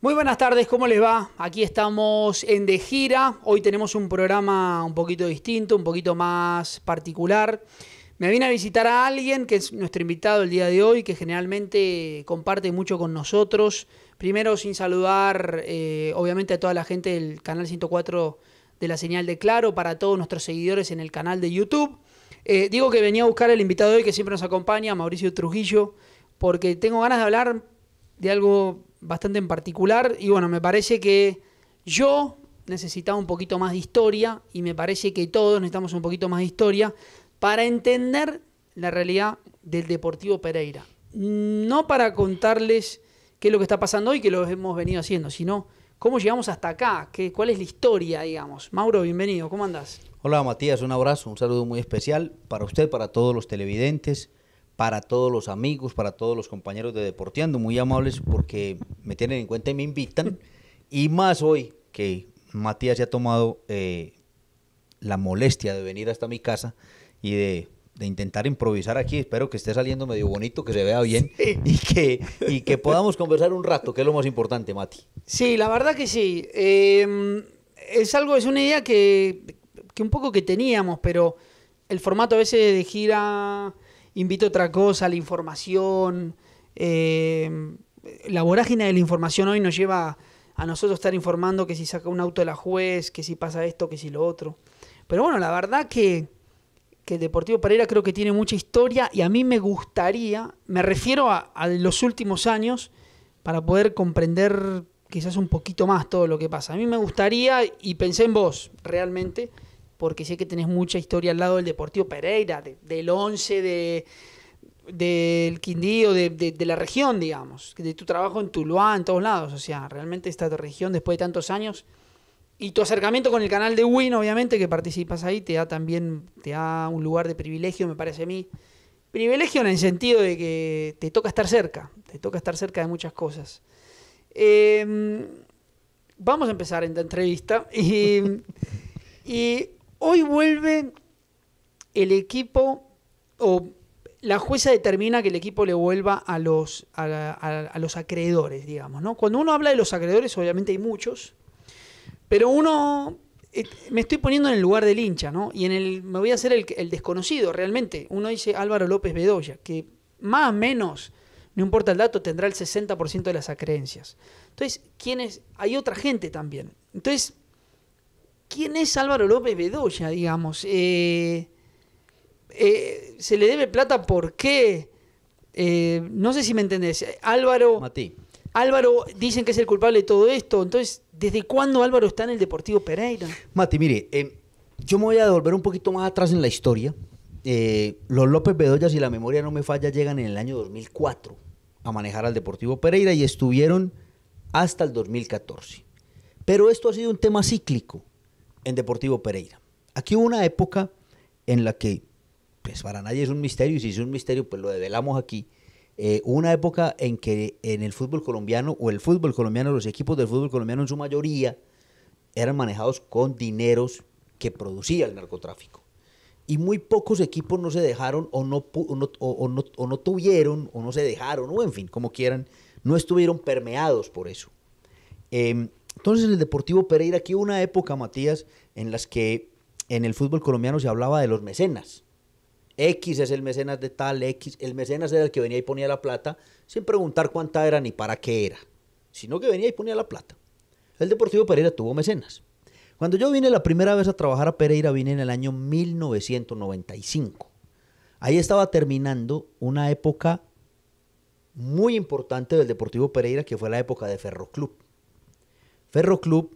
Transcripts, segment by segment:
Muy buenas tardes, ¿cómo les va? Aquí estamos en De Gira. Hoy tenemos un programa un poquito distinto, un poquito más particular. Me vine a visitar a alguien que es nuestro invitado el día de hoy, que generalmente comparte mucho con nosotros. Primero, sin saludar, obviamente, a toda la gente del canal 104 de la señal de Claro, para todos nuestros seguidores en el canal de YouTube. Digo que venía a buscar al invitado de hoy que siempre nos acompaña, Mauricio Trujillo, porque tengo ganas de hablar de algo bastante en particular y bueno, me parece que yo necesitaba un poquito más de historia y me parece que todos necesitamos un poquito más de historia para entender la realidad del Deportivo Pereira. No para contarles qué es lo que está pasando hoy, que lo hemos venido haciendo, sino cómo llegamos hasta acá, cuál es la historia, digamos. Mauro, bienvenido, ¿cómo andás? Hola Matías, un abrazo, un saludo muy especial para usted, para todos los televidentes, para todos los amigos, para todos los compañeros de Deporteando, muy amables porque me tienen en cuenta y me invitan, y más hoy que Matías se ha tomado la molestia de venir hasta mi casa y de intentar improvisar aquí. Espero que esté saliendo medio bonito, que se vea bien, sí, y que podamos conversar un rato, que es lo más importante, Mati. Sí, la verdad que sí. Es una idea que un poco que teníamos, pero el formato a veces de gira invita a otra cosa, la información. La vorágine de la información hoy nos lleva a nosotros estar informando que si saca un auto de la juez, que si pasa esto, que si lo otro. Pero bueno, la verdad que el Deportivo Pereira creo que tiene mucha historia y a mí me gustaría, me refiero a los últimos años, para poder comprender quizás un poquito más todo lo que pasa. A mí me gustaría, y pensé en vos realmente, porque sé que tenés mucha historia al lado del Deportivo Pereira, del 11, del Quindío, de la región, digamos, de tu trabajo en Tuluá, en todos lados. O sea, realmente esta región, después de tantos años, y tu acercamiento con el canal de Win, obviamente, que participas ahí, te da un lugar de privilegio, me parece a mí. Privilegio en el sentido de que te toca estar cerca de muchas cosas. Vamos a empezar esta entrevista. Y hoy vuelve el equipo, o la jueza determina que el equipo le vuelva a los acreedores, digamos, ¿no? Cuando uno habla de los acreedores, obviamente hay muchos, pero me estoy poniendo en el lugar del hincha, ¿no? Y me voy a hacer el desconocido, realmente. Uno dice Álvaro López Bedoya, que más o menos, no importa el dato, tendrá el 60% de las acreencias. Entonces, hay otra gente también. Entonces, ¿quién es Álvaro López Bedoya, digamos? ¿Se le debe plata por qué? No sé si me entendés. Álvaro dicen que es el culpable de todo esto. Entonces, ¿desde cuándo Álvaro está en el Deportivo Pereira? Mati, mire, yo me voy a devolver un poquito más atrás en la historia. Los López Bedoya, si la memoria no me falla, llegan en el año 2004 a manejar al Deportivo Pereira y estuvieron hasta el 2014. Pero esto ha sido un tema cíclico en Deportivo Pereira. Aquí hubo una época en la que, pues para nadie es un misterio, y si es un misterio, pues lo develamos aquí. Hubo una época en que en el fútbol colombiano, los equipos del fútbol colombiano en su mayoría eran manejados con dineros que producía el narcotráfico. Y muy pocos equipos no se dejaron, o no tuvieron, o no se dejaron, o en fin, como quieran, no estuvieron permeados por eso. Entonces en el Deportivo Pereira aquí hubo una época, Matías, en las que en el fútbol colombiano se hablaba de los mecenas. X es el mecenas de tal, X, el mecenas era el que venía y ponía la plata, sin preguntar cuánta era ni para qué era, sino que venía y ponía la plata. El Deportivo Pereira tuvo mecenas. Cuando yo vine la primera vez a trabajar a Pereira, vine en el año 1995. Ahí estaba terminando una época muy importante del Deportivo Pereira, que fue la época de Ferroclub. Ferroclub,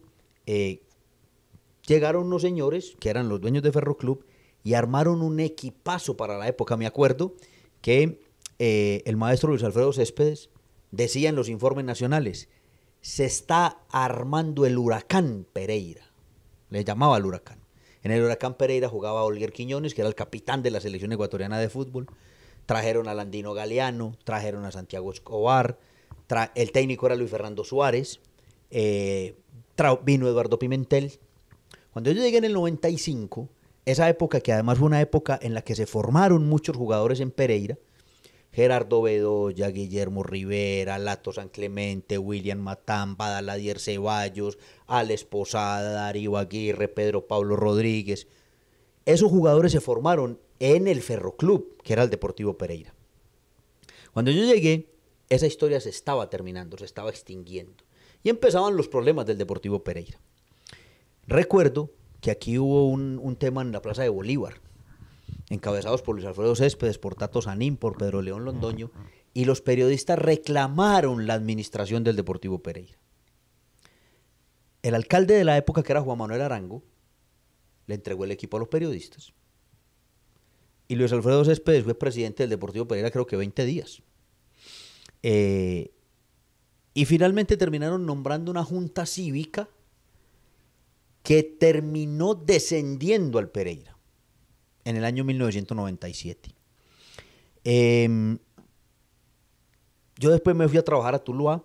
llegaron unos señores que eran los dueños de Ferroclub y armaron un equipazo para la época. Me acuerdo que el maestro Luis Alfredo Céspedes decía en los informes nacionales: se está armando el Huracán Pereira. Le llamaba el Huracán. En el Huracán Pereira jugaba Olguer Quiñones, que era el capitán de la selección ecuatoriana de fútbol. Trajeron a Landino Galeano, trajeron a Santiago Escobar, el técnico era Luis Fernando Suárez, vino Eduardo Pimentel. Cuando yo llegué en el 95, esa época que además fue una época en la que se formaron muchos jugadores en Pereira, Gerardo Bedoya, Guillermo Rivera, Lato San Clemente, William Matán, Badaladier Ceballos, Alex Posada, Darío Aguirre, Pedro Pablo Rodríguez. Esos jugadores se formaron en el Ferroclub, que era el Deportivo Pereira. Cuando yo llegué, esa historia se estaba terminando, se estaba extinguiendo. Y empezaban los problemas del Deportivo Pereira. Recuerdo que aquí hubo un tema en la Plaza de Bolívar, encabezados por Luis Alfredo Céspedes, por Tato Sanín, por Pedro León Londoño, y los periodistas reclamaron la administración del Deportivo Pereira. El alcalde de la época, que era Juan Manuel Arango, le entregó el equipo a los periodistas. Y Luis Alfredo Céspedes fue presidente del Deportivo Pereira creo que 20 días. Y finalmente terminaron nombrando una junta cívica que terminó descendiendo al Pereira en el año 1997. Yo después me fui a trabajar a Tuluá.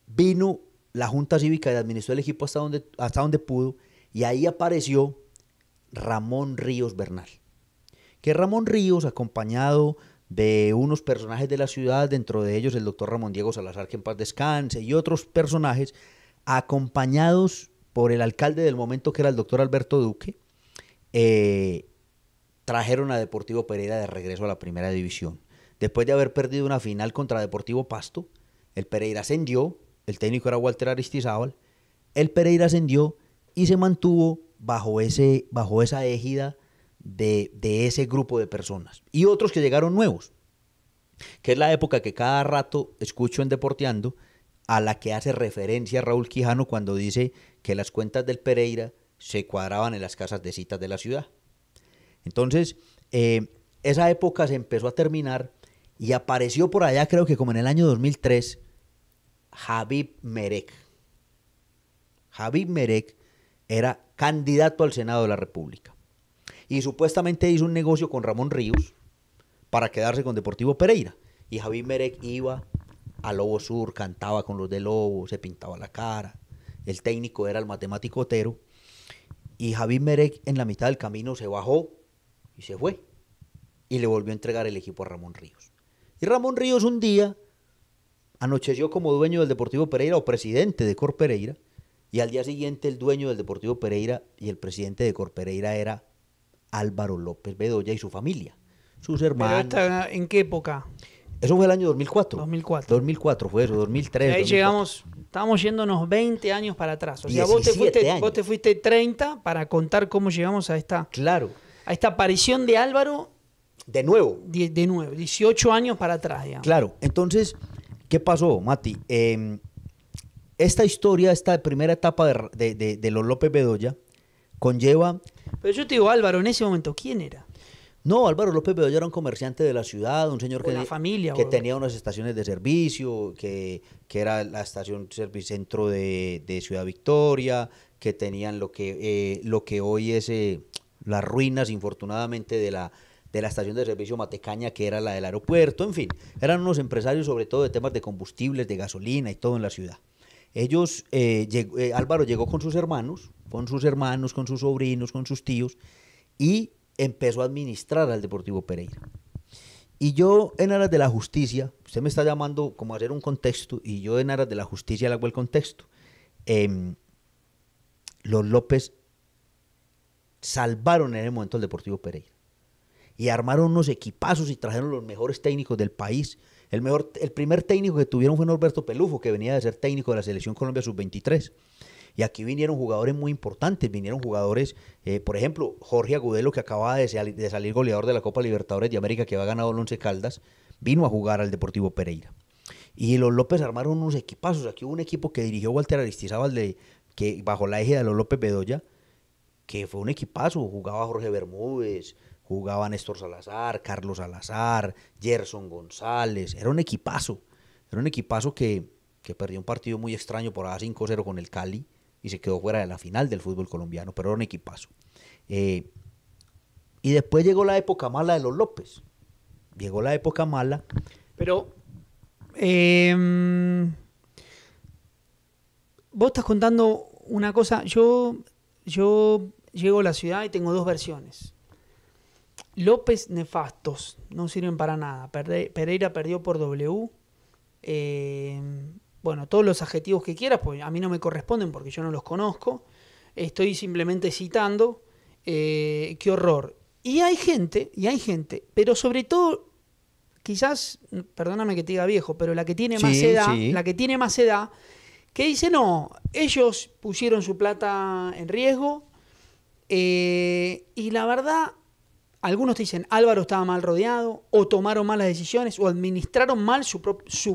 Vino la junta cívica y administró el equipo hasta donde pudo, y ahí apareció Ramón Ríos Bernal. Que Ramón Ríos, acompañado de unos personajes de la ciudad, dentro de ellos el doctor Ramón Diego Salazar, que en paz descanse, y otros personajes, acompañados por el alcalde del momento, que era el doctor Alberto Duque, trajeron a Deportivo Pereira de regreso a la primera división. Después de haber perdido una final contra Deportivo Pasto, el Pereira ascendió, el técnico era Walter Aristizábal, el Pereira ascendió y se mantuvo bajo esa égida de ese grupo de personas. Y otros que llegaron nuevos, que es la época que cada rato escucho en Deporteando, a la que hace referencia Raúl Quijano cuando dice que las cuentas del Pereira se cuadraban en las casas de citas de la ciudad. Entonces, esa época se empezó a terminar y apareció por allá, creo que como en el año 2003, Habib Merek. Habib Merek era candidato al Senado de la República y supuestamente hizo un negocio con Ramón Ríos para quedarse con Deportivo Pereira. Y Habib Merek iba a Lobo Sur, cantaba con los de Lobo, se pintaba la cara. El técnico era el matemático Otero. Y Habib Merek en la mitad del camino se bajó y se fue. Y le volvió a entregar el equipo a Ramón Ríos. Y Ramón Ríos un día anocheció como dueño del Deportivo Pereira o presidente de Cor Pereira. Y al día siguiente el dueño del Deportivo Pereira y el presidente de Cor Pereira era Álvaro López Bedoya y su familia, sus hermanos. ¿Pero en qué época? Eso fue el año 2004. 2004 fue eso, 2003. Y ahí 2004. llegamos, estábamos yéndonos 20 años para atrás. O sea, vos te fuiste 30 para contar cómo llegamos a esta aparición de Álvaro. De nuevo. De nuevo, 18 años para atrás, digamos. Claro, entonces, ¿qué pasó, Mati? Esta historia, esta primera etapa de los López Bedoya, conlleva... Pero yo te digo, Álvaro, en ese momento, ¿quién era? No, Álvaro López Bedoya era un comerciante de la ciudad, un señor que tenía unas estaciones de servicio, que era la estación Servicentro de Ciudad Victoria, que tenían lo que hoy es las ruinas, infortunadamente, de la estación de servicio Matecaña, que era la del aeropuerto. En fin, eran unos empresarios sobre todo de temas de combustibles, de gasolina y todo en la ciudad. Ellos, Álvaro llegó con sus hermanos, con sus sobrinos, con sus tíos, y empezó a administrar al Deportivo Pereira. Y yo, en aras de la justicia, usted me está llamando como a hacer un contexto, y yo en aras de la justicia le hago el contexto. Los López salvaron en ese momento al Deportivo Pereira. Y armaron unos equipazos y trajeron los mejores técnicos del país. El primer técnico que tuvieron fue Norberto Pelufo, que venía de ser técnico de la Selección Colombia Sub-23. Y aquí vinieron jugadores muy importantes, vinieron jugadores, por ejemplo, Jorge Agudelo, que acababa de salir goleador de la Copa Libertadores de América, que había ganado el Once Caldas, vino a jugar al Deportivo Pereira. Y los López armaron unos equipazos. Aquí hubo un equipo que dirigió Walter Aristizábal, que bajo la égida de los López Bedoya, que fue un equipazo. Jugaba Jorge Bermúdez, jugaba Néstor Salazar, Carlos Salazar, Gerson González. Era un equipazo que perdió un partido muy extraño por allá 5-0 con el Cali y se quedó fuera de la final del fútbol colombiano, pero era un equipazo. Y después llegó la época mala de los López. Llegó la época mala. Pero vos estás contando una cosa. Yo llego a la ciudad y tengo dos versiones. López nefastos, no sirven para nada. Pereira perdió por W. Bueno, todos los adjetivos que quieras, pues a mí no me corresponden porque yo no los conozco. Estoy simplemente citando. Qué horror. Y hay gente, pero sobre todo, quizás, perdóname que te diga viejo, pero la que tiene más edad, la que tiene más edad, que dice, no, ellos pusieron su plata en riesgo, y la verdad, algunos te dicen, Álvaro estaba mal rodeado, o tomaron malas decisiones, o administraron mal su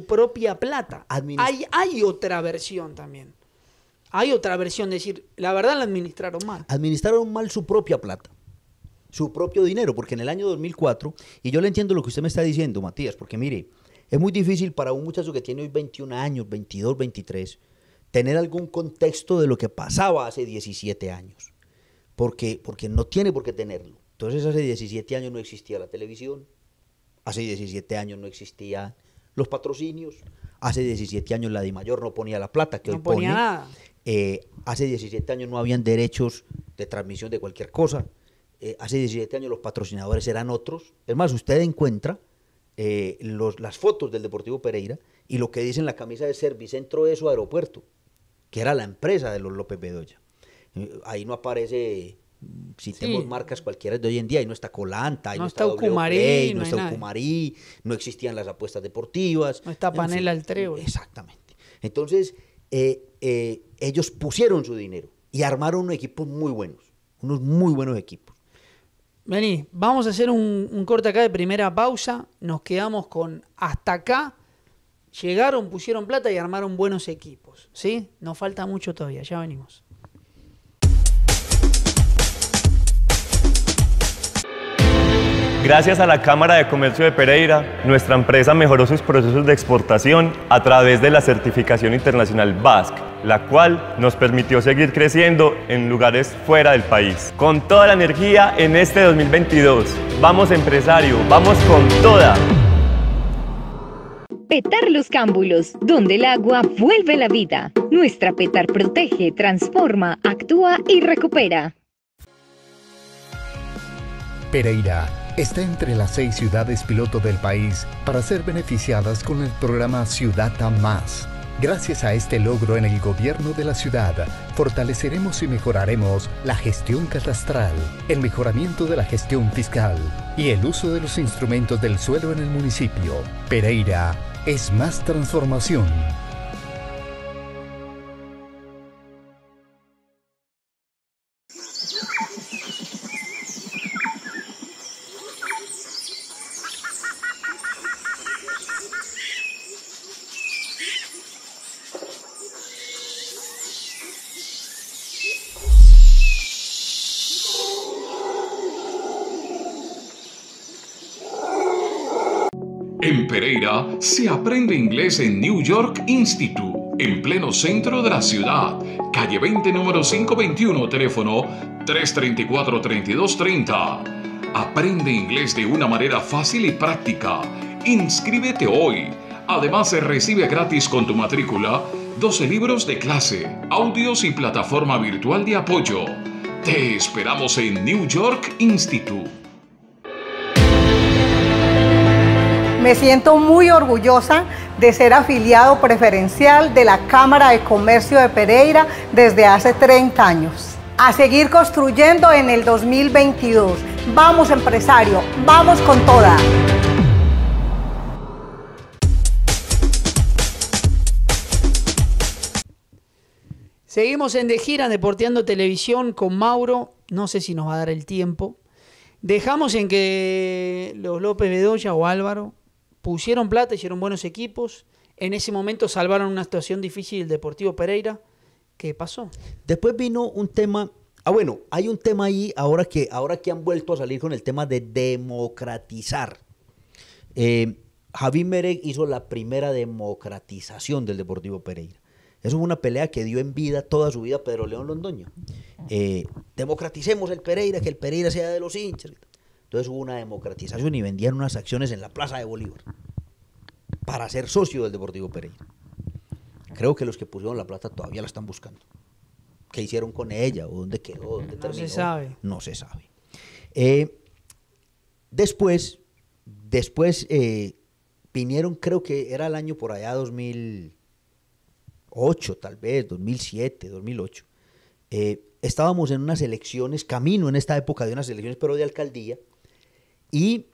propia plata. Hay otra versión también. Hay otra versión de decir, la verdad la administraron mal. Administraron mal su propia plata, su propio dinero, porque en el año 2004, y yo le entiendo lo que usted me está diciendo, Matías, porque mire, es muy difícil para un muchacho que tiene hoy 21 años, 22, 23, tener algún contexto de lo que pasaba hace 17 años, porque no tiene por qué tenerlo. Entonces hace 17 años no existía la televisión, hace 17 años no existían los patrocinios, hace 17 años la DIMAYOR no ponía la plata que hoy pone. No ponía nada. Hace 17 años no habían derechos de transmisión de cualquier cosa. Hace 17 años los patrocinadores eran otros. Es más, usted encuentra las fotos del Deportivo Pereira y lo que dice en la camisa de Servicentro Eso Aeropuerto, que era la empresa de los López Bedoya. Ahí no aparece, citemos marcas cualquiera de hoy en día, ahí no está Colanta, ahí no está Ucumarí, no está Ucumarí, no existían las apuestas deportivas. No está Panela al Trébol. Exactamente. Entonces, ellos pusieron su dinero y armaron unos equipos muy buenos, unos muy buenos equipos. Vení, vamos a hacer un corte acá de primera pausa, nos quedamos con hasta acá, llegaron, pusieron plata y armaron buenos equipos, ¿sí? Nos falta mucho todavía, ya venimos. Gracias a la Cámara de Comercio de Pereira, nuestra empresa mejoró sus procesos de exportación a través de la certificación internacional BASC, la cual nos permitió seguir creciendo en lugares fuera del país. Con toda la energía en este 2022. ¡Vamos, empresario! ¡Vamos con toda! Petar Los Cámbulos, donde el agua vuelve la vida. Nuestra Petar protege, transforma, actúa y recupera. Pereira está entre las 6 ciudades piloto del país para ser beneficiadas con el programa Ciudad a Más. Gracias a este logro en el gobierno de la ciudad, fortaleceremos y mejoraremos la gestión catastral, el mejoramiento de la gestión fiscal y el uso de los instrumentos del suelo en el municipio. Pereira es más transformación. En Pereira se aprende inglés en New York Institute, en pleno centro de la ciudad, calle 20, número 521, teléfono 334-3230. Aprende inglés de una manera fácil y práctica. Inscríbete hoy. Además, se recibe gratis con tu matrícula 12 libros de clase, audios y plataforma virtual de apoyo. Te esperamos en New York Institute. Me siento muy orgullosa de ser afiliado preferencial de la Cámara de Comercio de Pereira desde hace 30 años. A seguir construyendo en el 2022. Vamos, empresario, vamos con toda. Seguimos en De Gira, Deporteando Televisión con Mauro. No sé si nos va a dar el tiempo. Dejamos en que los López Bedoya o Álvaro pusieron plata, hicieron buenos equipos. En ese momento salvaron una situación difícil del Deportivo Pereira. ¿Qué pasó? Después vino un tema. Bueno, hay un tema ahí ahora que han vuelto a salir con el tema de democratizar. Javi Mereg hizo la primera democratización del Deportivo Pereira. Eso fue una pelea que dio en vida toda su vida a Pedro León Londoño. Democraticemos el Pereira, que el Pereira sea de los hinchas. Entonces hubo una democratización y vendían unas acciones en la Plaza de Bolívar para ser socio del Deportivo Pereira. Creo que los que pusieron la plata todavía la están buscando. ¿Qué hicieron con ella? ¿O dónde quedó? ¿Dónde terminó? No se sabe. No se sabe. Después vinieron, creo que era el año por allá 2008, tal vez, 2007, 2008. Estábamos en unas elecciones, camino en esta época de unas elecciones, pero de alcaldía, y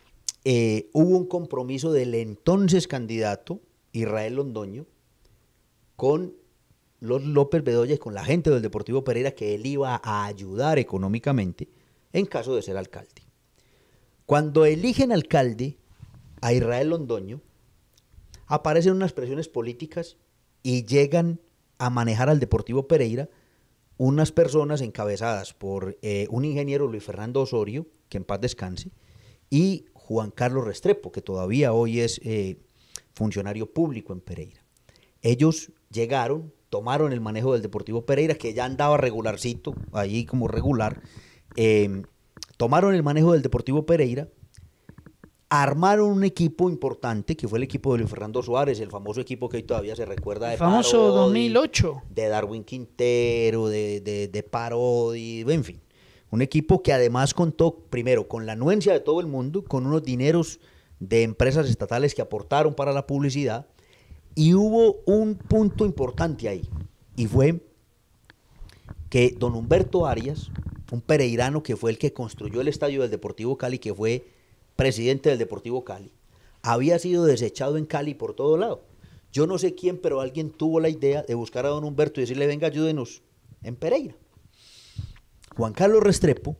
hubo un compromiso del entonces candidato, Israel Londoño, con los López Bedoya y con la gente del Deportivo Pereira, que él iba a ayudar económicamente en caso de ser alcalde. Cuando eligen alcalde a Israel Londoño, aparecen unas presiones políticas y llegan a manejar al Deportivo Pereira unas personas encabezadas por un ingeniero, Luis Fernando Osorio, que en paz descanse, y Juan Carlos Restrepo, que todavía hoy es funcionario público en Pereira. Ellos llegaron, tomaron el manejo del Deportivo Pereira, que ya andaba regularcito, allí como regular, tomaron el manejo del Deportivo Pereira, armaron un equipo importante, que fue el equipo de Luis Fernando Suárez, el famoso equipo que hoy todavía se recuerda de El famoso Parodi, 2008. de Darwin Quintero, de Parodi, en fin. Un equipo que además contó, primero, con la anuencia de todo el mundo, con unos dineros de empresas estatales que aportaron para la publicidad, y hubo un punto importante ahí, y fue que don Humberto Arias, un pereirano que fue el que construyó el estadio del Deportivo Cali, que fue presidente del Deportivo Cali, había sido desechado en Cali por todo lado. Yo no sé quién, pero alguien tuvo la idea de buscar a don Humberto y decirle, venga, ayúdenos en Pereira. Juan Carlos Restrepo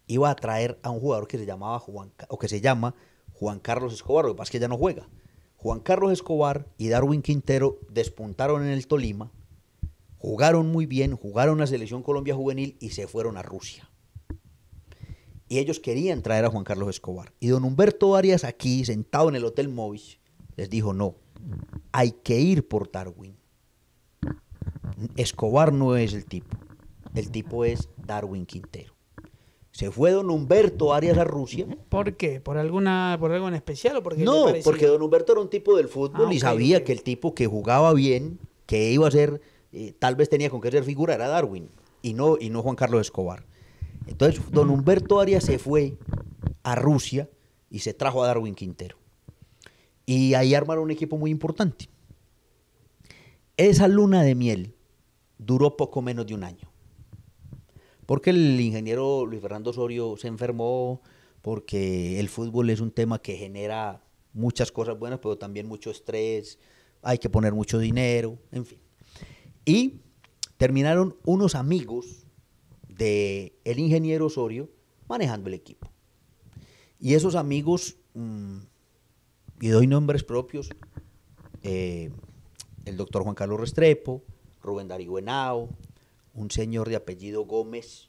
iba a traer a un jugador que se llama Juan Carlos Escobar, lo que pasa es que ya no juega. Juan Carlos Escobar y Darwin Quintero despuntaron en el Tolima, jugaron muy bien, jugaron la Selección Colombia Juvenil y se fueron a Rusia. Y ellos querían traer a Juan Carlos Escobar. Y don Humberto Arias, aquí, sentado en el Hotel Movis, les dijo, no, hay que ir por Darwin. Escobar no es el tipo es Darwin Quintero. Se fue don Humberto Arias a Rusia. ¿Por qué? ¿Por algo en especial o porque No, le parecía? porque don Humberto era un tipo del fútbol y sabía ok. que el tipo que jugaba bien, que iba a ser, tal vez tenía con qué ser figura, era Darwin y no Juan Carlos Escobar. Entonces don Humberto Arias se fue a Rusia y se trajo a Darwin Quintero. Y ahí armaron un equipo muy importante. Esa luna de miel duró poco menos de un año. Porque el ingeniero Luis Fernando Osorio se enfermó, porque el fútbol es un tema que genera muchas cosas buenas, pero también mucho estrés, hay que poner mucho dinero, en fin. Y terminaron unos amigos del ingeniero Osorio manejando el equipo. Y esos amigos, y doy nombres propios, el doctor Juan Carlos Restrepo, Rubén Darío Henao, un señor de apellido Gómez,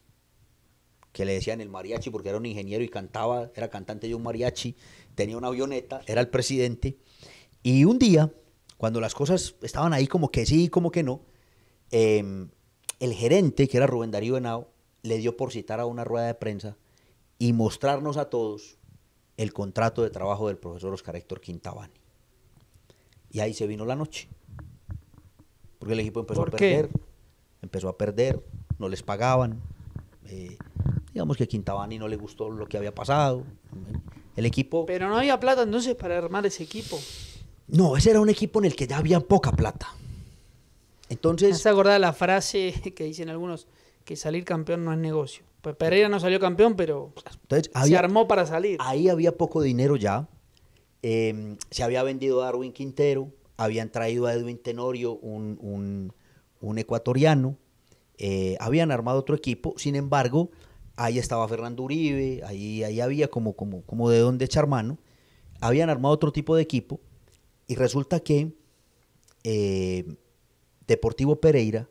que le decían el mariachi porque era un ingeniero y cantaba, era cantante de un mariachi, tenía una avioneta, era el presidente. Y un día, cuando las cosas estaban ahí como que sí, como que no, el gerente, que era Rubén Darío Henao, le dio por citar a una rueda de prensa y mostrarnos a todos el contrato de trabajo del profesor Oscar Héctor Quintabani. Y ahí se vino la noche, porque el equipo empezó a perder, no les pagaban, digamos que a Quintabani no le gustó lo que había pasado, el equipo... Pero no había plata entonces para armar ese equipo. No, ese era un equipo en el que ya había poca plata. Entonces... ¿Se acuerda la frase que dicen algunos, que salir campeón no es negocio? Pues Pereira no salió campeón, pero entonces, se armó para salir. Ahí había poco dinero ya, se había vendido a Darwin Quintero, habían traído a Edwin Tenorio, un ecuatoriano, habían armado otro equipo, sin embargo, ahí estaba Fernando Uribe, ahí había como de dónde echar mano, habían armado otro tipo de equipo, y resulta que Deportivo Pereira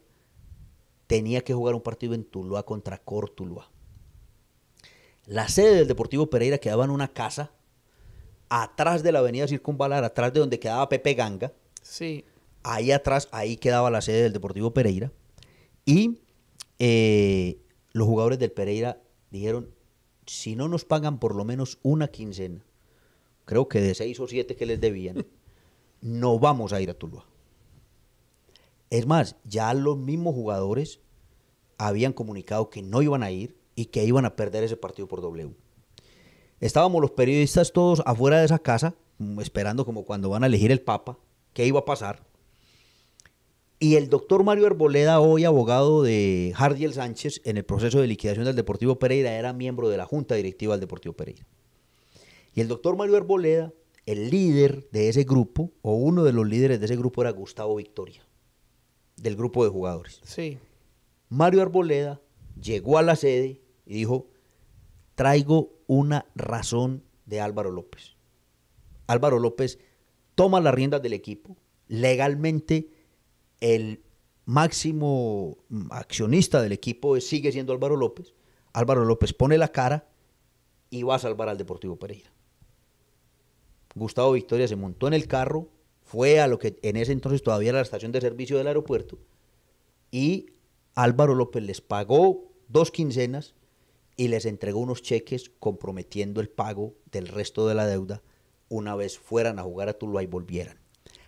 tenía que jugar un partido en Tuluá contra Cortuluá. La sede del Deportivo Pereira quedaba en una casa atrás de la avenida Circunvalar, atrás de donde quedaba Pepe Ganga. Sí. Ahí atrás, ahí quedaba la sede del Deportivo Pereira. Y los jugadores del Pereira dijeron, si no nos pagan por lo menos una quincena, creo que de 6 o 7 que les debían, no vamos a ir a Tuluá. Es más, ya los mismos jugadores habían comunicado que no iban a ir y que iban a perder ese partido por W. Estábamos los periodistas todos afuera de esa casa, esperando como cuando van a elegir el Papa, qué iba a pasar. Y el doctor Mario Arboleda, hoy abogado de Jardiel Sánchez, en el proceso de liquidación del Deportivo Pereira, era miembro de la Junta Directiva del Deportivo Pereira. Y el doctor Mario Arboleda, el líder de ese grupo, o uno de los líderes de ese grupo, era Gustavo Victoria, del grupo de jugadores. Sí. Mario Arboleda llegó a la sede y dijo: traigo una razón de Álvaro López. Álvaro López toma las riendas del equipo, legalmente el máximo accionista del equipo sigue siendo Álvaro López. Álvaro López pone la cara y va a salvar al Deportivo Pereira. Gustavo Victoria se montó en el carro, fue a lo que en ese entonces todavía era la estación de servicio del aeropuerto, y Álvaro López les pagó 2 quincenas y les entregó unos cheques comprometiendo el pago del resto de la deuda una vez fueran a jugar a Tuluá y volvieran.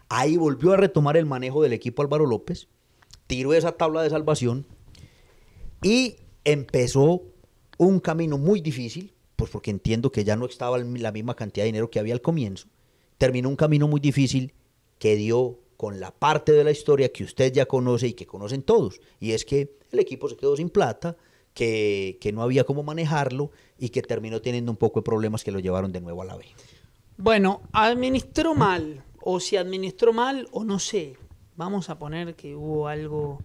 Ahí volvió a retomar el manejo del equipo Álvaro López, tiró esa tabla de salvación y empezó un camino muy difícil, pues porque entiendo que ya no estaba la misma cantidad de dinero que había al comienzo. Terminó un camino muy difícil que dio con la parte de la historia que usted ya conoce y que conocen todos, y es que el equipo se quedó sin plata, que no había cómo manejarlo y que terminó teniendo un poco de problemas que lo llevaron de nuevo a la B. Bueno, administró mal, o se administró mal, o no sé. Vamos a poner que hubo algo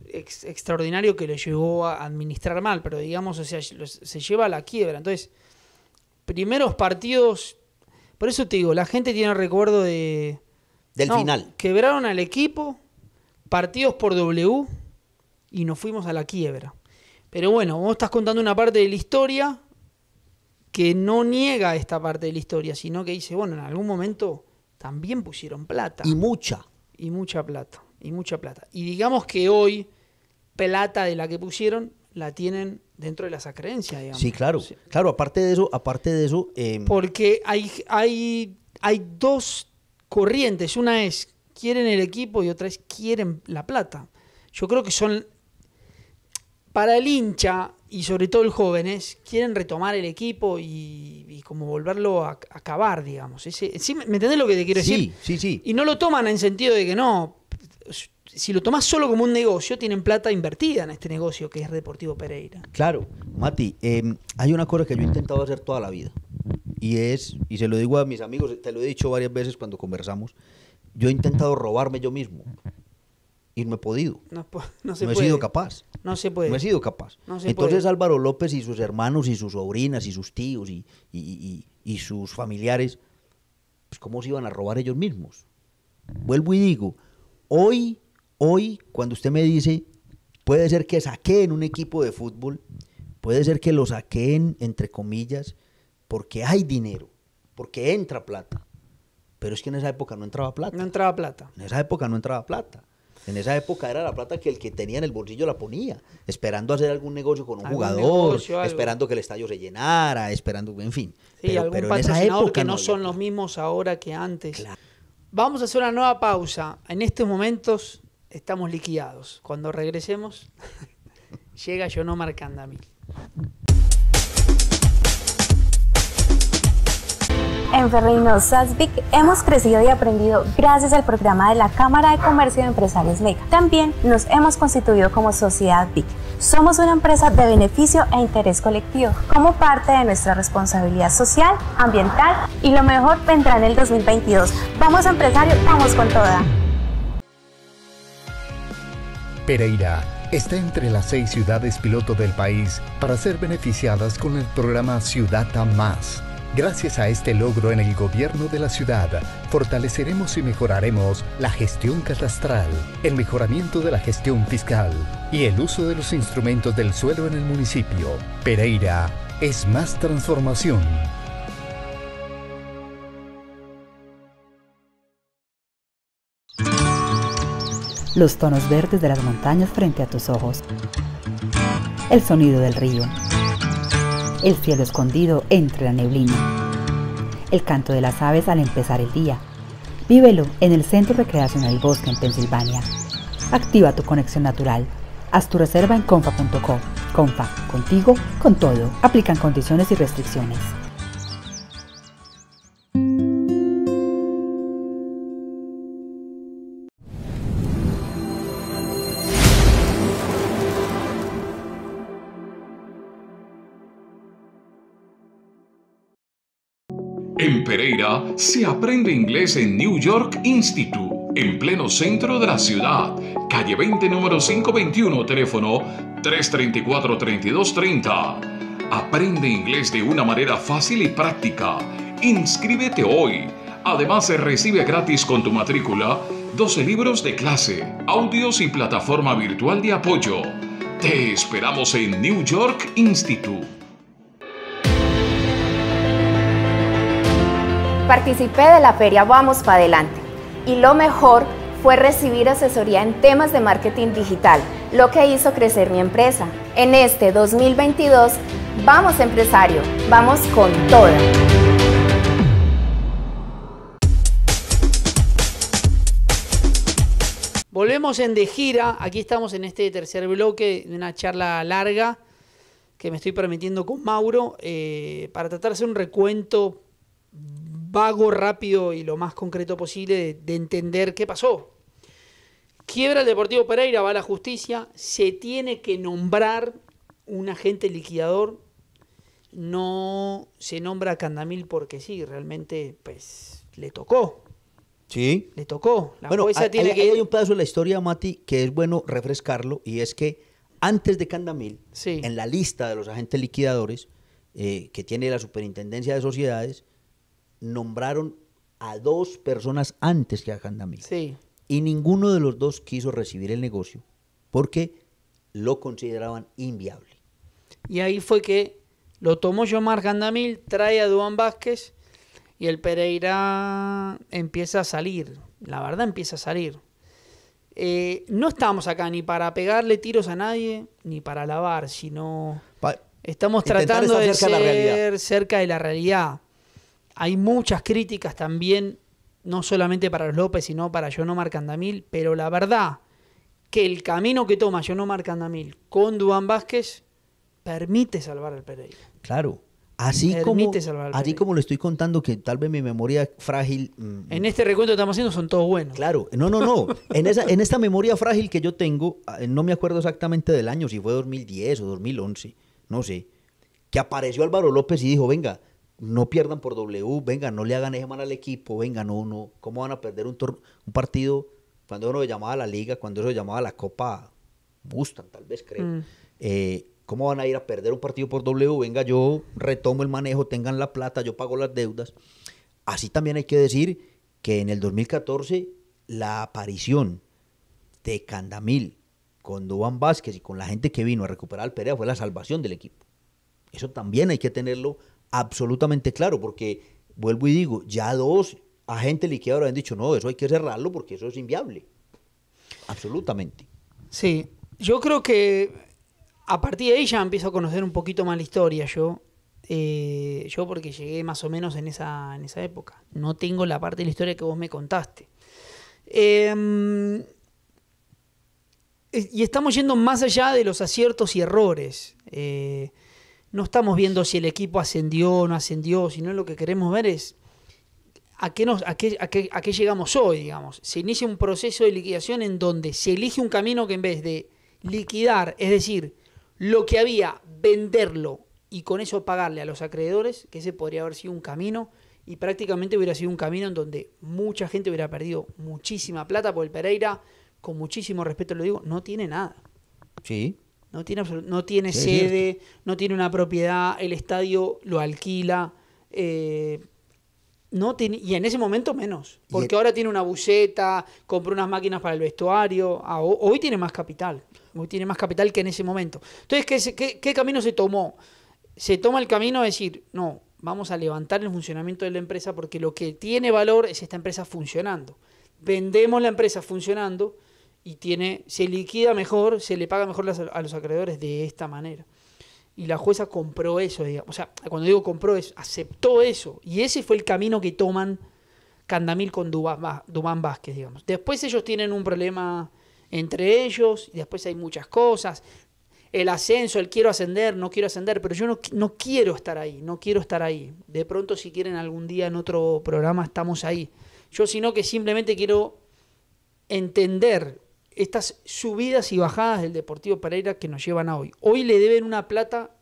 extraordinario que lo llevó a administrar mal, pero digamos, o sea, se lleva a la quiebra. Entonces, primeros partidos, por eso te digo, la gente tiene recuerdo del final. Quebraron al equipo, partidos por W, y nos fuimos a la quiebra. Pero bueno, vos estás contando una parte de la historia que no niega esta parte de la historia, sino que dice, bueno, en algún momento también pusieron plata. Y mucha. Y mucha plata. Y mucha plata. Y digamos que hoy, plata de la que pusieron, la tienen dentro de las acreencias, digamos. Sí, claro. Sí. Claro, aparte de eso. Porque hay 2 corrientes. Una es quieren el equipo y otra es quieren la plata. Yo creo que son, para el hincha y sobre todo el joven, quieren retomar el equipo y como volverlo a acabar, digamos. ¿Sí, ¿me entendés lo que te quiero decir? Sí. Y no lo toman en sentido de que no, si lo tomás solo como un negocio, tienen plata invertida en este negocio que es Deportivo Pereira. Claro, Mati, hay una cosa que yo he intentado hacer toda la vida, y se lo digo a mis amigos, te lo he dicho varias veces cuando conversamos, yo he intentado robarme yo mismo y no he podido. No he sido capaz. No se puede. No he sido capaz. Entonces Álvaro López y sus hermanos y sus sobrinas y sus tíos y sus familiares, pues ¿cómo se iban a robar ellos mismos? Vuelvo y digo, hoy, cuando usted me dice, puede ser que saqueen un equipo de fútbol, puede ser que lo saqueen, entre comillas, porque hay dinero, porque entra plata. Pero es que en esa época no entraba plata. No entraba plata. En esa época no entraba plata. En esa época era la plata que el que tenía en el bolsillo la ponía, esperando hacer algún negocio con un jugador, esperando que el estadio se llenara, esperando, en fin. Sí, pero en esa época que no son los mismos ahora que antes. Claro. Vamos a hacer una nueva pausa. En estos momentos estamos liquidados. Cuando regresemos, llega Yonomar Candamil. En Ferreira Sasvic hemos crecido y aprendido gracias al programa de la Cámara de Comercio de Empresarios Mega. También nos hemos constituido como Sociedad VIC. Somos una empresa de beneficio e interés colectivo, como parte de nuestra responsabilidad social, ambiental, y lo mejor vendrá en el 2022. Vamos, empresario, vamos con toda. Pereira está entre las 6 ciudades piloto del país para ser beneficiadas con el programa Ciudad Más. Gracias a este logro en el gobierno de la ciudad, fortaleceremos y mejoraremos la gestión catastral, el mejoramiento de la gestión fiscal y el uso de los instrumentos del suelo en el municipio. Pereira es más transformación. Los tonos verdes de las montañas frente a tus ojos. El sonido del río. El cielo escondido entre la neblina. El canto de las aves al empezar el día. Vívelo en el Centro Recreacional Bosque en Pensilvania. Activa tu conexión natural. Haz tu reserva en confa.co. Compa, contigo, con todo. Aplican condiciones y restricciones. En Pereira se aprende inglés en New York Institute, en pleno centro de la ciudad, calle 20, número 521, teléfono 334-3230. Aprende inglés de una manera fácil y práctica. Inscríbete hoy. Además, recibe gratis con tu matrícula 12 libros de clase, audios y plataforma virtual de apoyo. Te esperamos en New York Institute. Participé de la feria Vamos Pa' Adelante y lo mejor fue recibir asesoría en temas de marketing digital, lo que hizo crecer mi empresa. En este 2022, vamos empresario, vamos con toda. Volvemos en De Gira, aquí estamos en este tercer bloque de una charla larga que me estoy permitiendo con Mauro para tratar de hacer un recuento vago, rápido y lo más concreto posible de entender qué pasó. Quiebra el Deportivo Pereira, va a la justicia, se tiene que nombrar un agente liquidador, no se nombra a Candamil porque sí, realmente pues le tocó. Sí. Le tocó. La bueno, jueza tiene que ir. Hay un pedazo de la historia, Mati, que es bueno refrescarlo, y es que antes de Candamil, sí, en la lista de los agentes liquidadores que tiene la Superintendencia de Sociedades, nombraron a 2 personas antes que a Candamil. Sí. Y ninguno de los 2 quiso recibir el negocio porque lo consideraban inviable. Y ahí fue que lo tomó Yomar Candamil, trae a Duván Vázquez y el Pereira empieza a salir. La verdad empieza a salir. No estamos acá ni para pegarle tiros a nadie, ni para alabar, sino estamos tratando de ser cerca de la realidad. Hay muchas críticas también, no solamente para los López, sino para Yonomar Candamil, pero la verdad que el camino que toma Yonomar Candamil con Duván Vázquez permite salvar al Pereira. Claro, así como le estoy contando que tal vez mi memoria frágil... En este recuento que estamos haciendo son todos buenos. Claro, no. En esta memoria frágil que yo tengo, no me acuerdo exactamente del año, si fue 2010 o 2011, no sé, que apareció Álvaro López y dijo, venga, no pierdan por W, venga, no le hagan ese mal al equipo, venga, no, ¿cómo van a perder un partido cuando uno se llamaba la Liga, cuando eso se llamaba la Copa Mustang, tal vez creo? ¿Cómo van a ir a perder un partido por W? Venga, yo retomo el manejo, tengan la plata, yo pago las deudas. Así también hay que decir que en el 2014 la aparición de Candamil con Duván Vázquez y con la gente que vino a recuperar al Pereira fue la salvación del equipo. Eso también hay que tenerlo absolutamente claro, porque vuelvo y digo, ya 2 agentes liquidadores han dicho, no, eso hay que cerrarlo porque eso es inviable. Absolutamente. Sí, yo creo que a partir de ahí ya empiezo a conocer un poquito más la historia yo porque llegué más o menos en esa época. No tengo la parte de la historia que vos me contaste. Y estamos yendo más allá de los aciertos y errores. No estamos viendo si el equipo ascendió o no ascendió, sino lo que queremos ver es a qué llegamos hoy, digamos. Se inicia un proceso de liquidación en donde se elige un camino que en vez de liquidar, es decir, lo que había, venderlo y con eso pagarle a los acreedores, que ese podría haber sido un camino, y prácticamente hubiera sido un camino en donde mucha gente hubiera perdido muchísima plata, porque el Pereira, con muchísimo respeto lo digo, no tiene nada. Sí. No tiene sede, no tiene una propiedad, el estadio lo alquila, y en ese momento menos, porque ahora tiene una buceta, compró unas máquinas para el vestuario, hoy tiene más capital que en ese momento. Entonces, ¿qué camino se tomó? Se toma el camino de decir, no, vamos a levantar el funcionamiento de la empresa porque lo que tiene valor es esta empresa funcionando. Vendemos la empresa funcionando y se liquida mejor, se le paga mejor a los acreedores de esta manera. Y la jueza compró eso, digamos. O sea, cuando digo compró, aceptó eso. Y ese fue el camino que toman Candamil con Duván Vázquez, digamos. Después ellos tienen un problema entre ellos, y después hay muchas cosas. el ascenso, el quiero ascender, no quiero ascender, pero yo no quiero estar ahí, no quiero estar ahí. De pronto, si quieren, algún día en otro programa estamos ahí. Yo sino que simplemente quiero entender estas subidas y bajadas del Deportivo Pereira que nos llevan a hoy. Hoy le deben una plata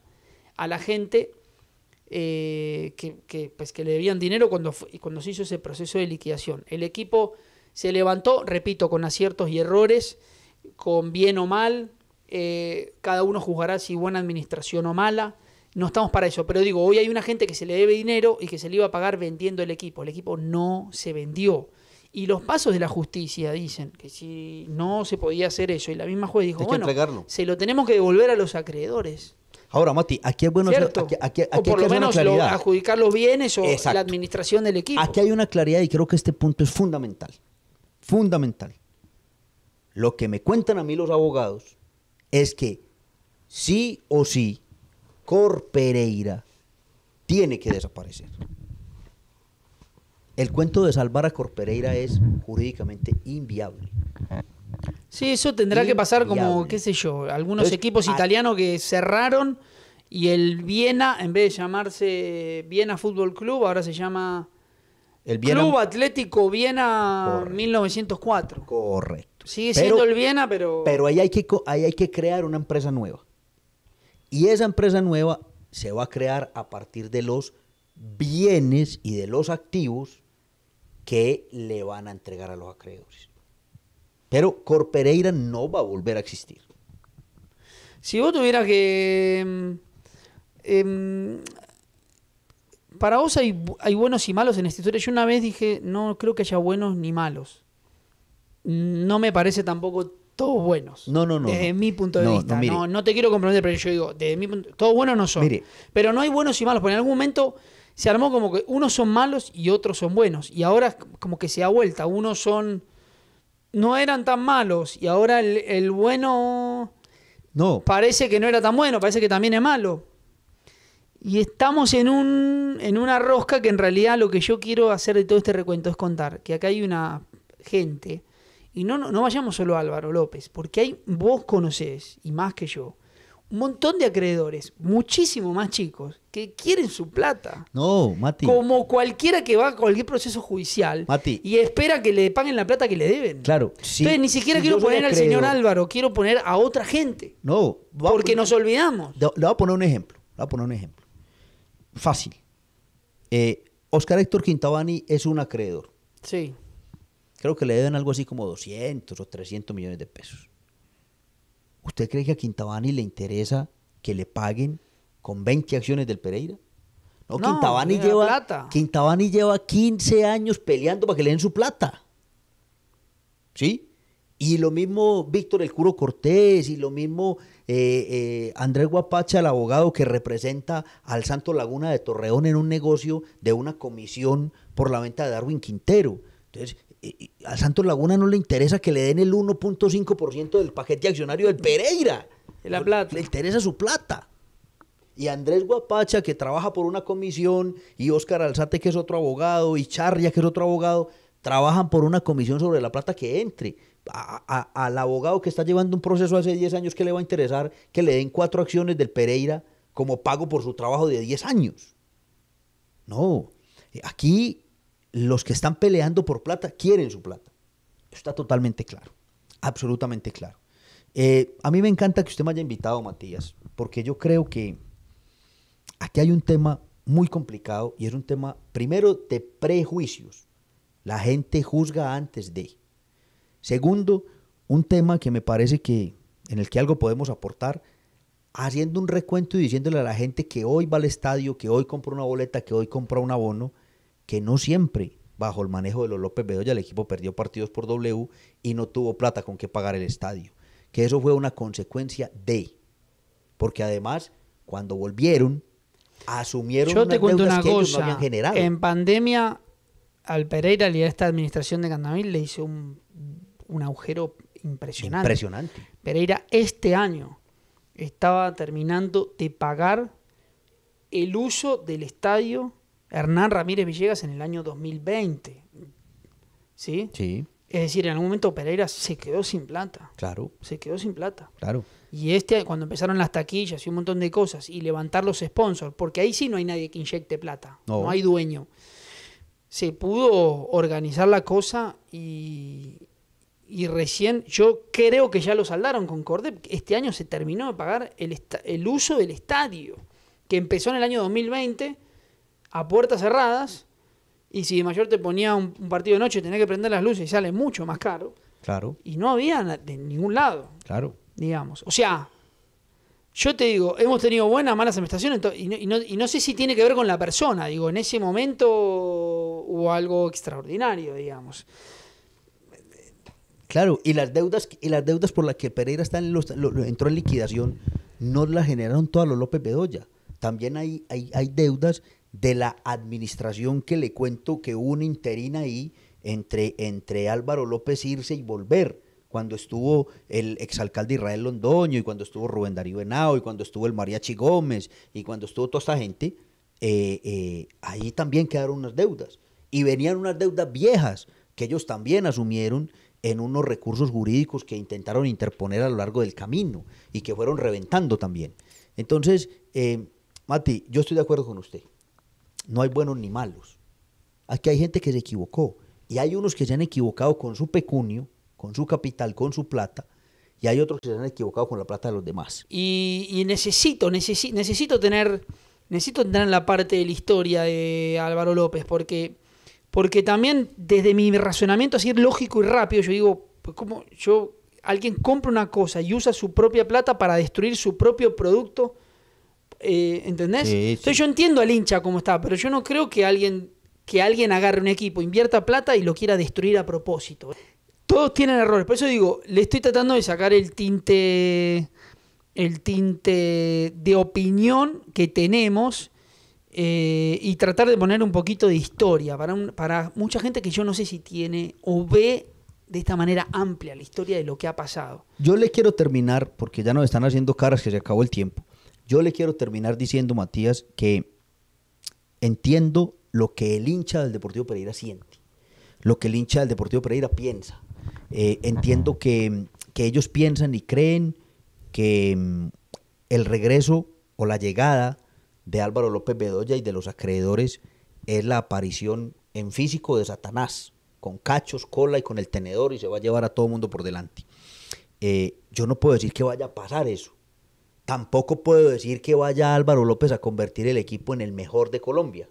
a la gente pues que le debían dinero cuando se hizo ese proceso de liquidación. El equipo se levantó, repito, con aciertos y errores, con bien o mal. Cada uno juzgará si buena administración o mala. No estamos para eso, pero digo, hoy hay una gente que se le debe dinero y que se le iba a pagar vendiendo el equipo. El equipo no se vendió. Y los pasos de la justicia dicen que si no se podía hacer eso, y la misma juez dijo, bueno, se lo tenemos que devolver a los acreedores. Ahora, Mati, aquí es bueno o por lo menos adjudicar los bienes o la administración del equipo. Aquí hay una claridad y creo que este punto es fundamental. Fundamental. Lo que me cuentan a mí los abogados es que sí o sí Cor Pereira tiene que desaparecer. El cuento de salvar a Cor Pereira es jurídicamente inviable. Sí, eso tendrá que pasar como, qué sé yo, algunos equipos italianos que cerraron y el Viena, en vez de llamarse Viena Fútbol Club, ahora se llama el Viena... Club Atlético Viena 1904. Correcto. Sigue siendo el Viena, pero... Pero ahí hay que crear una empresa nueva. Y esa empresa nueva se va a crear a partir de los bienes y de los activos que le van a entregar a los acreedores. Pero Cor Pereira no va a volver a existir. Si vos tuvieras que... para vos hay buenos y malos en esta historia. Yo una vez dije, no creo que haya buenos ni malos. No me parece tampoco todos buenos. No. Desde mi punto de vista. No te quiero comprometer, pero yo digo, desde mi punto, todos buenos no son. Mire. Pero no hay buenos y malos, porque en algún momento se armó como que unos son malos y otros son buenos. Y ahora como que se da vuelta. Unos no eran tan malos y ahora el bueno parece que no era tan bueno, parece que también es malo. Y estamos en una rosca que en realidad lo que yo quiero hacer de todo este recuento es contar que acá hay una gente, y no vayamos solo a Álvaro López, porque vos conocés, y más que yo, un montón de acreedores, muchísimo más chicos, que quieren su plata. No, Mati. Como cualquiera que va a cualquier proceso judicial, Mati, y espera que le paguen la plata que le deben. Claro. Sí, entonces ni siquiera quiero poner al señor Álvaro, quiero poner a otra gente. No. Porque nos olvidamos. Le voy a poner un ejemplo. Fácil. Oscar Héctor Quintabani es un acreedor. Sí. Creo que le deben algo así como 200 o 300 millones de pesos. ¿Usted cree que a Quintabani le interesa que le paguen con 20 acciones del Pereira? No, Quintabani lleva 15 años peleando para que le den su plata. ¿Sí? Y lo mismo Víctor El Curo Cortés, y lo mismo Andrés Guapacha, el abogado que representa al Santos Laguna de Torreón en un negocio de una comisión por la venta de Darwin Quintero. Entonces, al Santos Laguna no le interesa que le den el 1.5% del paquete accionario del Pereira. La plata. Le interesa su plata. Y Andrés Guapacha, que trabaja por una comisión, y Óscar Alzate, que es otro abogado, y Charria, que es otro abogado, trabajan por una comisión sobre la plata que entre. Al abogado que está llevando un proceso hace 10 años, ¿qué le va a interesar que le den 4 acciones del Pereira como pago por su trabajo de 10 años? No. Aquí los que están peleando por plata quieren su plata. Eso está totalmente claro. Absolutamente claro. A mí me encanta que usted me haya invitado, Matías, porque yo creo que aquí hay un tema muy complicado y es un tema, primero, de prejuicios. La gente juzga antes de. Segundo, un tema que me parece que en el que algo podemos aportar, haciendo un recuento y diciéndole a la gente que hoy va al estadio, que hoy compra una boleta, que hoy compra un abono, que no siempre, bajo el manejo de los López Bedoya, el equipo perdió partidos por W y no tuvo plata con qué pagar el estadio. Que eso fue una consecuencia de. Porque además, cuando volvieron, asumieron unas deudas que ellos no habían generado. En pandemia, al Pereira y a esta administración de Candamil le hizo un agujero impresionante. Pereira este año estaba terminando de pagar el uso del estadio Hernán Ramírez Villegas en el año 2020. ¿Sí? Sí. Es decir, en algún momento Pereira se quedó sin plata. Claro. Se quedó sin plata. Claro. Y cuando empezaron las taquillas y un montón de cosas, y levantar los sponsors, porque ahí sí no hay nadie que inyecte plata. No hay dueño. Se pudo organizar la cosa y recién, yo creo que ya lo saldaron con Cordep. Este año se terminó de pagar el uso del estadio, que empezó en el año 2020 a puertas cerradas. Y si de mayor te ponía un partido de noche, tenés que prender las luces y sale mucho más caro. Claro. Y no había de ningún lado. Claro. Digamos. O sea, yo te digo, hemos tenido buenas, malas estaciones y no sé si tiene que ver con la persona. Digo, en ese momento hubo algo extraordinario, digamos. Claro, y las deudas por las que Pereira entró en liquidación no las generaron todas los López Bedoya. También hay deudas de la administración, que le cuento que hubo una interina ahí entre Álvaro López irse y volver, cuando estuvo el exalcalde Israel Londoño, y cuando estuvo Rubén Darío Henao, y cuando estuvo el Mariachi Gómez, y cuando estuvo toda esta gente, ahí también quedaron unas deudas. Y venían unas deudas viejas, que ellos también asumieron en unos recursos jurídicos que intentaron interponer a lo largo del camino, y que fueron reventando también. Entonces, Mati, yo estoy de acuerdo con usted. No hay buenos ni malos. Aquí hay gente que se equivocó. Y hay unos que se han equivocado con su pecunio, con su capital, con su plata. Y hay otros que se han equivocado con la plata de los demás. Y necesito tener la parte de la historia de Álvaro López. Porque también desde mi razonamiento así lógico y rápido, yo digo, pues como alguien compra una cosa y usa su propia plata para destruir su propio producto. ¿Entendés? Sí, Entonces yo entiendo al hincha como está, pero yo no creo que alguien agarre un equipo, invierta plata y lo quiera destruir a propósito. Todos tienen errores, por eso digo, le estoy tratando de sacar el tinte de opinión que tenemos y tratar de poner un poquito de historia para mucha gente que yo no sé si tiene o ve de esta manera amplia la historia de lo que ha pasado. Yo le quiero terminar, porque ya nos están haciendo caras que se acabó el tiempo. Yo le quiero terminar diciendo, Matías, que entiendo lo que el hincha del Deportivo Pereira siente, lo que el hincha del Deportivo Pereira piensa. Entiendo que ellos piensan y creen que el regreso o la llegada de Álvaro López Bedoya y de los acreedores es la aparición en físico de Satanás, con cachos, cola y con el tenedor, y se va a llevar a todo el mundo por delante. Yo no puedo decir que vaya a pasar eso. Tampoco puedo decir que vaya Álvaro López a convertir el equipo en el mejor de Colombia.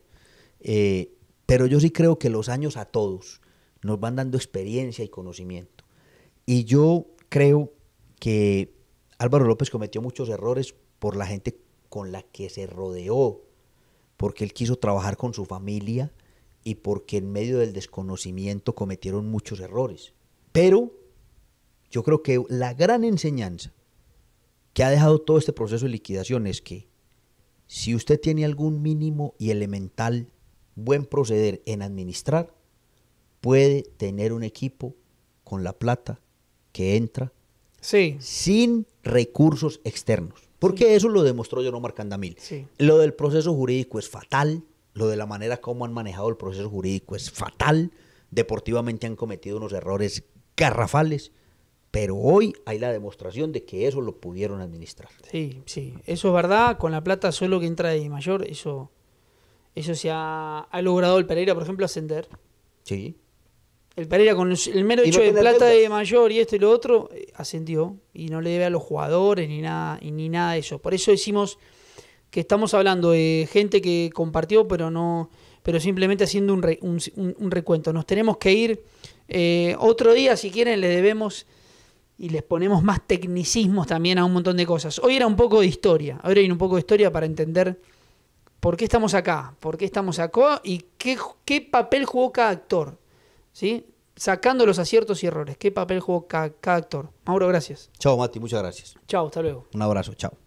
Pero yo sí creo que los años a todos nos van dando experiencia y conocimiento. Y yo creo que Álvaro López cometió muchos errores por la gente con la que se rodeó, porque él quiso trabajar con su familia y porque en medio del desconocimiento cometieron muchos errores. Pero yo creo que la gran enseñanza que ha dejado todo este proceso de liquidación es que si usted tiene algún mínimo y elemental buen proceder en administrar, puede tener un equipo con la plata que entra sin recursos externos. Porque eso lo demostró Yonomar Candamil. Sí. Lo del proceso jurídico es fatal, lo de la manera como han manejado el proceso jurídico es fatal, deportivamente han cometido unos errores garrafales, pero hoy hay la demostración de que eso lo pudieron administrar. Sí, eso es verdad. Con la plata solo que entra de mayor, eso se ha logrado el Pereira, por ejemplo, ascender. Sí. El Pereira con el mero hecho de plata de mayor y esto y lo otro, ascendió y no le debe a los jugadores ni nada de eso. Por eso decimos que estamos hablando de gente que compartió, pero simplemente haciendo un recuento. Nos tenemos que ir otro día, si quieren, les debemos y les ponemos más tecnicismos también a un montón de cosas. Hoy era un poco de historia, para entender por qué estamos acá, y qué papel jugó cada actor, ¿sí? Sacando los aciertos y errores, qué papel jugó cada actor. Mauro, gracias. Chao, Mati, muchas gracias. Chao, hasta luego. Un abrazo, chao.